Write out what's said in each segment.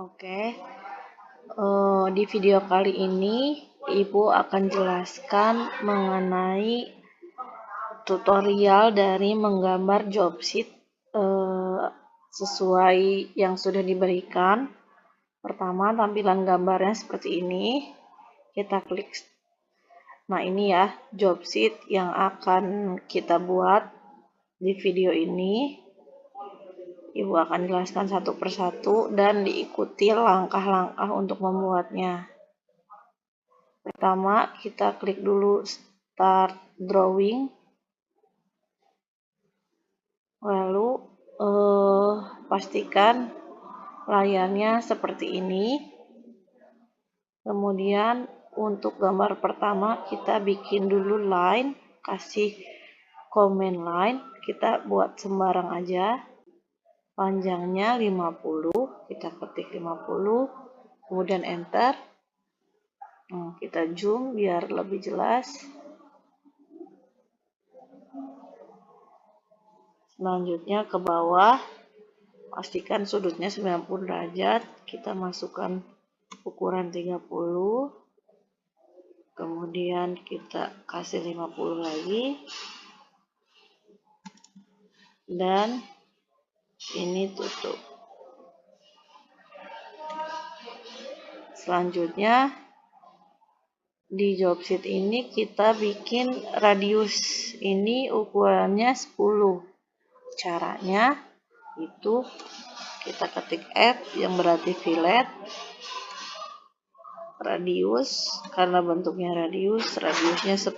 Oke, di video kali ini Ibu akan jelaskan mengenai tutorial dari menggambar job sheet sesuai yang sudah diberikan. Pertama, tampilan gambarnya seperti ini. Kita klik. Nah, ini ya job sheet yang akan kita buat di video ini. Ibu akan jelaskan satu persatu dan diikuti langkah-langkah untuk membuatnya. Pertama, kita klik dulu Start Drawing. Lalu pastikan layarnya seperti ini. Kemudian untuk gambar pertama kita bikin dulu line, kasih comment line, kita buat sembarang aja. Panjangnya 50, kita ketik 50, kemudian enter. Kita zoom biar lebih jelas. Selanjutnya ke bawah, pastikan sudutnya 90 derajat, kita masukkan ukuran 30, kemudian kita kasih 50 lagi, dan ini tutup. Selanjutnya di job sheet ini kita bikin radius, ini ukurannya 10. Caranya itu kita ketik F yang berarti fillet, radius, karena bentuknya radiusnya 10.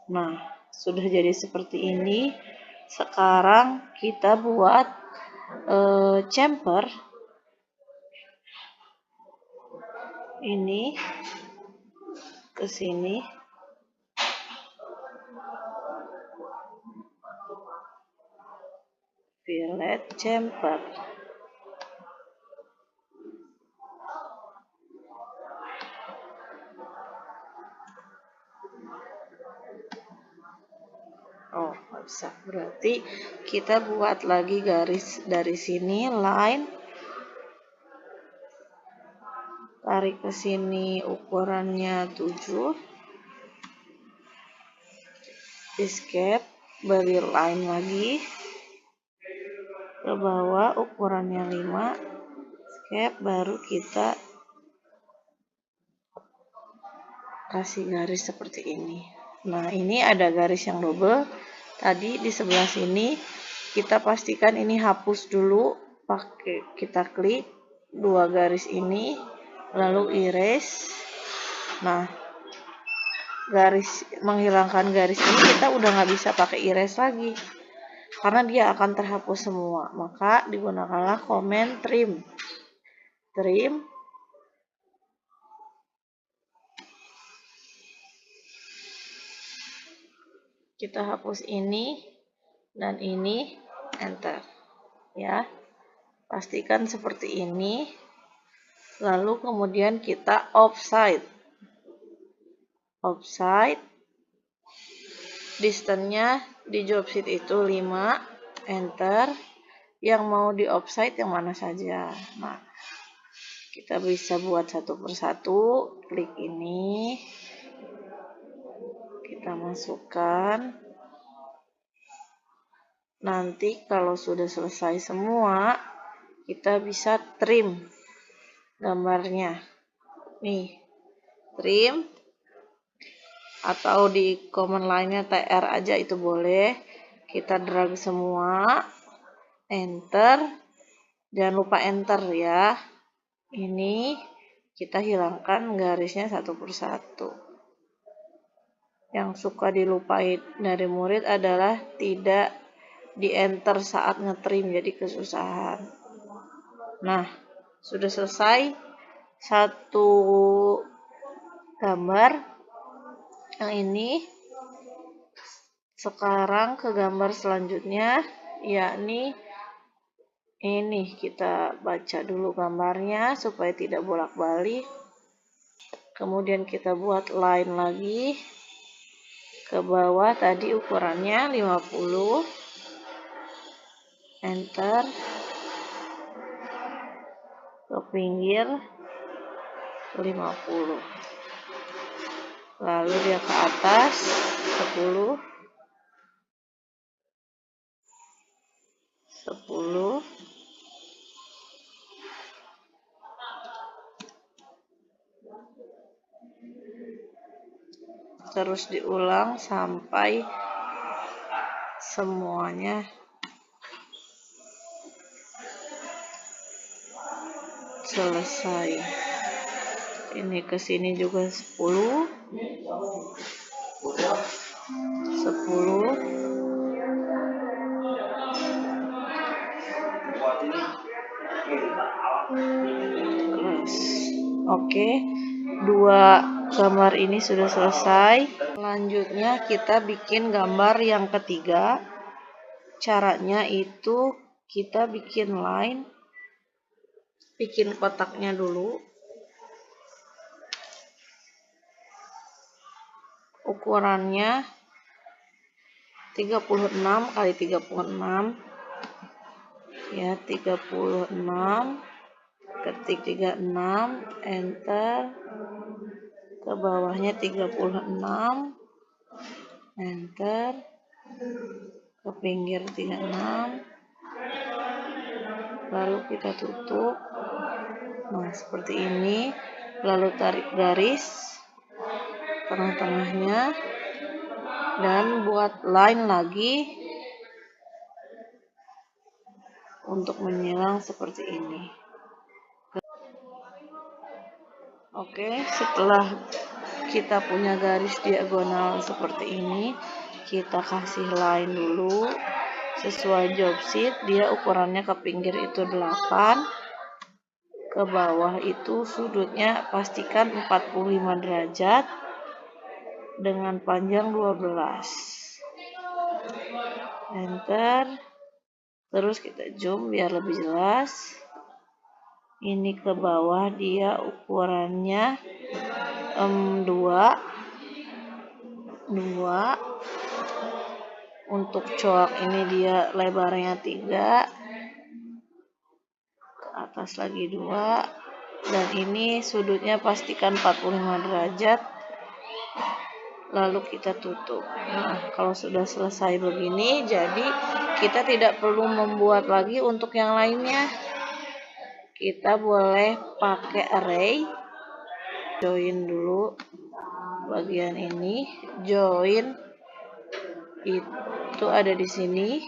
Nah, sudah jadi seperti ini. Sekarang kita buat chamfer. Ini ke sini. Fillet chamfer. Oh, nggak bisa. Berarti kita buat lagi garis dari sini, line, tarik ke sini ukurannya 7, escape, beri line lagi, ke bawah ukurannya 5, escape, baru kita kasih garis seperti ini. Nah, ini ada garis yang double. Tadi di sebelah sini kita pastikan ini hapus dulu, kita klik 2 garis ini, lalu erase. Nah, menghilangkan garis ini kita udah nggak bisa pakai erase lagi karena dia akan terhapus semua. Maka digunakanlah command trim. Kita hapus ini dan ini, enter ya. Pastikan seperti ini. Lalu kemudian kita offside, distance-nya di job sheet itu 5, enter. Yang mau di offside yang mana saja. Nah, kita bisa buat satu persatu. Klik ini, kita masukkan. Nanti kalau sudah selesai semua, kita bisa trim gambarnya. Nih, trim, atau di command line-nya TR aja itu boleh. Kita drag semua, enter. Jangan lupa enter ya. Ini kita hilangkan garisnya satu persatu. Yang suka dilupain dari murid adalah tidak di enter saat ngetrim, jadi kesusahan. Nah, sudah selesai satu gambar yang ini. Sekarang ke gambar selanjutnya, yakni ini. Kita baca dulu gambarnya supaya tidak bolak-balik. Kemudian kita buat line lagi. Ke bawah tadi ukurannya 50. enter, ke pinggir 50, lalu dia ke atas 10, 10, terus diulang sampai semuanya selesai. Ini ke sini juga 10, 10, terus oke, 2 gambar ini sudah selesai. Selanjutnya kita bikin gambar yang ketiga. Caranya itu kita bikin line, bikin kotaknya dulu. Ukurannya 36 kali 36 ya, 36, ketik 36, enter, ke bawahnya 36, enter, ke pinggir 36, lalu kita tutup. Nah, seperti ini, lalu tarik garis tengah-tengahnya dan buat line lagi untuk menyilang seperti ini. Oke, setelah kita punya garis diagonal seperti ini, kita kasih line dulu sesuai job sheet. Dia ukurannya ke pinggir itu 8, ke bawah itu sudutnya pastikan 45 derajat dengan panjang 12. Enter, terus kita zoom biar lebih jelas. Ini ke bawah dia ukurannya 2. Untuk coak ini dia lebarnya 3, ke atas lagi 2, dan ini sudutnya pastikan 45 derajat, lalu kita tutup. Nah, kalau sudah selesai begini, jadi kita tidak perlu membuat lagi untuk yang lainnya. Kita boleh pakai array, join dulu bagian ini, join itu ada di sini,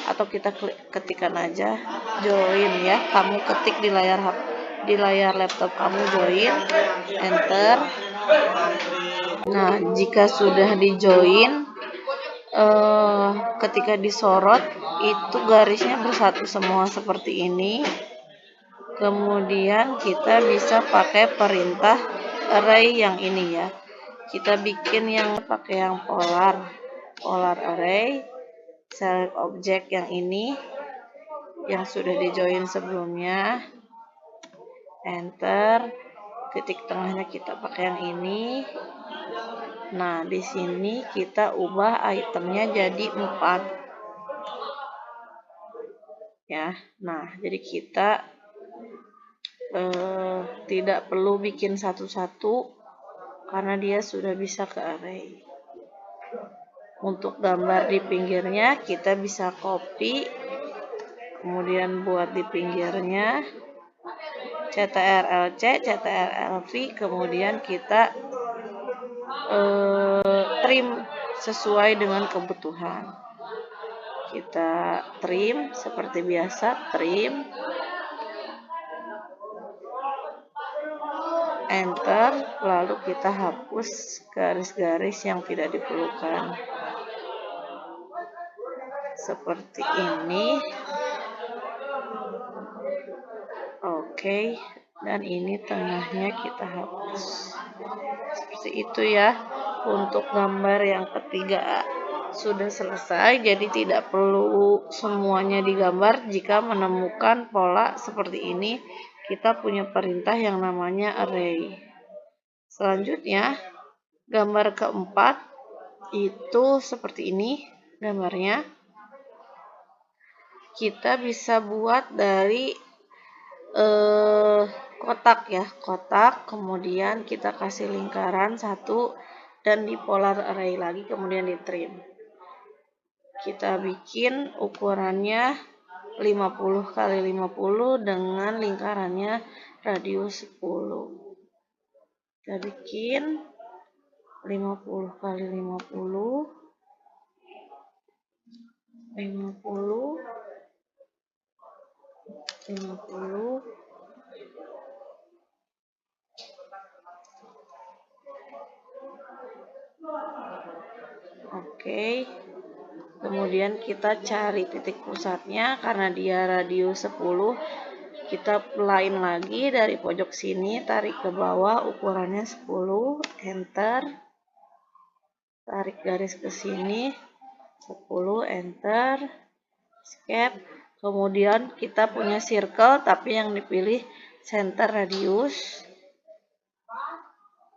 atau kita ketikkan aja join ya. Kamu ketik di layar laptop kamu join, enter. Nah, jika sudah di join, ketika disorot itu garisnya bersatu semua seperti ini. Kemudian kita bisa pakai perintah array yang ini ya. Kita bikin yang pakai yang polar array, select object yang ini yang sudah di join sebelumnya, enter, titik tengahnya kita pakai yang ini. Nah, di sini kita ubah itemnya jadi 4 ya. Nah, jadi kita tidak perlu bikin satu-satu karena dia sudah bisa ke array. Untuk gambar di pinggirnya kita bisa copy, kemudian buat di pinggirnya CTRL-C, CTRL-V, kemudian kita trim sesuai dengan kebutuhan. Kita trim seperti biasa, trim, enter, lalu kita hapus garis-garis yang tidak diperlukan seperti ini. Oke, dan ini tengahnya kita hapus seperti itu ya. Untuk gambar yang ketiga sudah selesai, jadi tidak perlu semuanya digambar. Jika menemukan pola seperti ini, kita punya perintah yang namanya array. Selanjutnya, gambar keempat itu seperti ini gambarnya. kita bisa buat dari kotak ya, kotak, kemudian kita kasih lingkaran satu dan di polar array lagi, kemudian di trim. Kita bikin ukurannya 50 kali 50 dengan lingkarannya radius 10. Kita bikin 50 kali 50, 50, 50, oke. Kemudian kita cari titik pusatnya, karena dia radius 10, kita line lagi dari pojok sini, tarik ke bawah ukurannya 10, enter, tarik garis ke sini 10, enter, escape. Kemudian kita punya circle tapi yang dipilih center radius.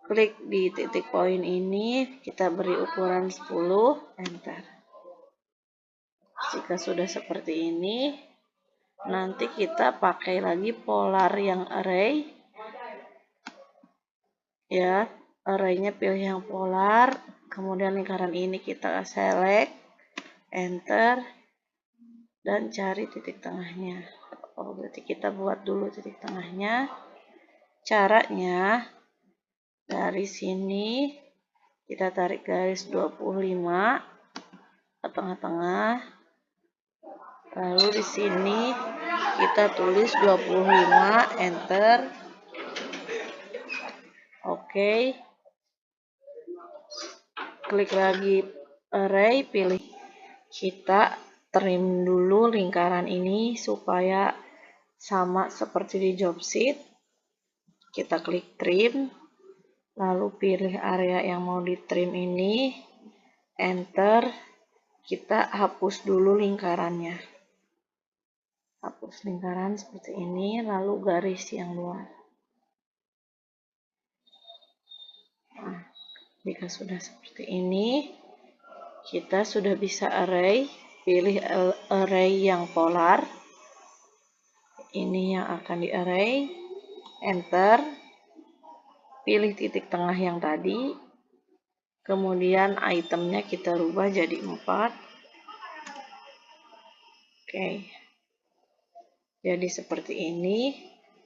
Klik di titik poin ini, kita beri ukuran 10, enter. Jika sudah seperti ini, nanti kita pakai lagi polar yang array. Ya, arraynya pilih yang polar, kemudian lingkaran ini kita select, enter, dan cari titik tengahnya. Oh, berarti kita buat dulu titik tengahnya. Caranya, dari sini kita tarik garis 25 ke tengah-tengah. Lalu di sini kita tulis 25, enter. Oke. Klik lagi array, pilih. Kita trim dulu lingkaran ini supaya sama seperti di job sheet. Kita klik trim, lalu pilih area yang mau di trim ini, enter. Kita hapus dulu lingkarannya. Hapus lingkaran seperti ini, lalu garis yang luar. Nah, jika sudah seperti ini, kita sudah bisa array. Pilih array yang polar. Ini yang akan di array. Enter. Pilih titik tengah yang tadi. Kemudian itemnya kita rubah jadi 4. Oke. Jadi seperti ini.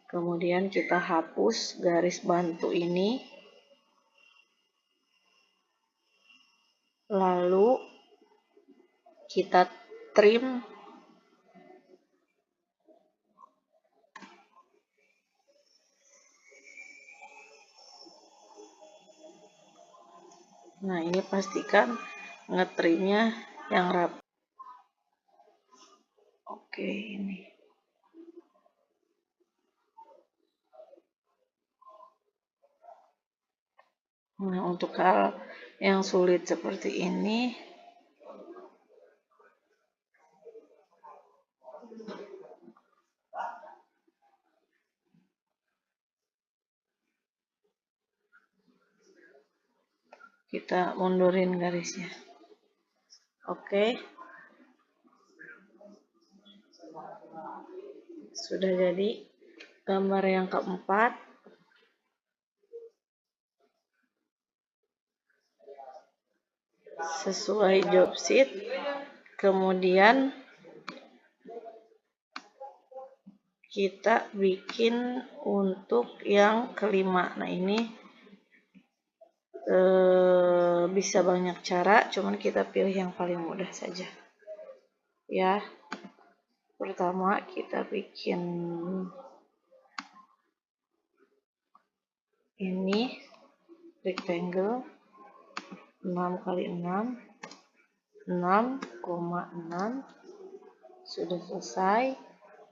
Kemudian kita hapus garis bantu ini. Lalu kita trim. Nah, ini pastikan ngetrimnya yang rapi. Oke, ini. Nah, untuk hal yang sulit seperti ini, kita mundurin garisnya. Oke. Sudah jadi gambar yang keempat. Sesuai job sheet. Kemudian kita bikin untuk yang kelima. Nah, ini bisa banyak cara, cuman kita pilih yang paling mudah saja. Ya, pertama kita bikin ini rectangle 6 kali 6, 6,6. Sudah selesai.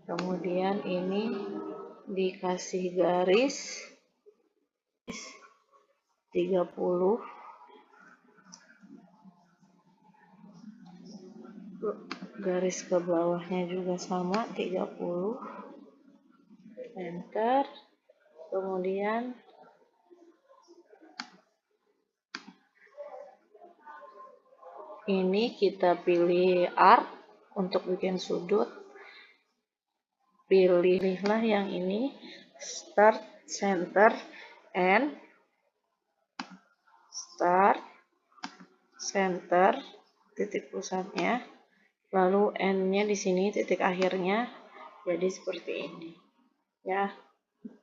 Kemudian ini dikasih garis 30. Garis ke bawahnya juga sama 30. Enter. Kemudian ini kita pilih arc untuk bikin sudut. pilihlah yang ini, start, center, and start, center, titik pusatnya, lalu end-nya di sini, titik akhirnya, jadi seperti ini. Ya,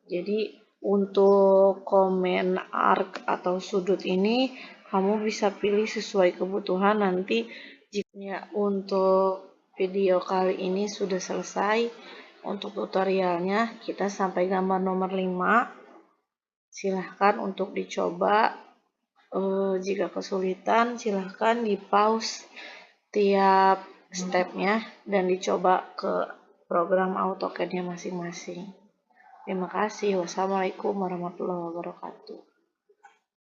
jadi untuk komen arc atau sudut ini kamu bisa pilih sesuai kebutuhan nanti. Jika untuk video kali ini sudah selesai, untuk tutorialnya kita sampai gambar nomor 5. Silahkan untuk dicoba. Jika kesulitan silahkan di pause tiap stepnya dan dicoba ke program AutoCAD-nya masing-masing. Terima kasih. Wassalamualaikum warahmatullahi wabarakatuh.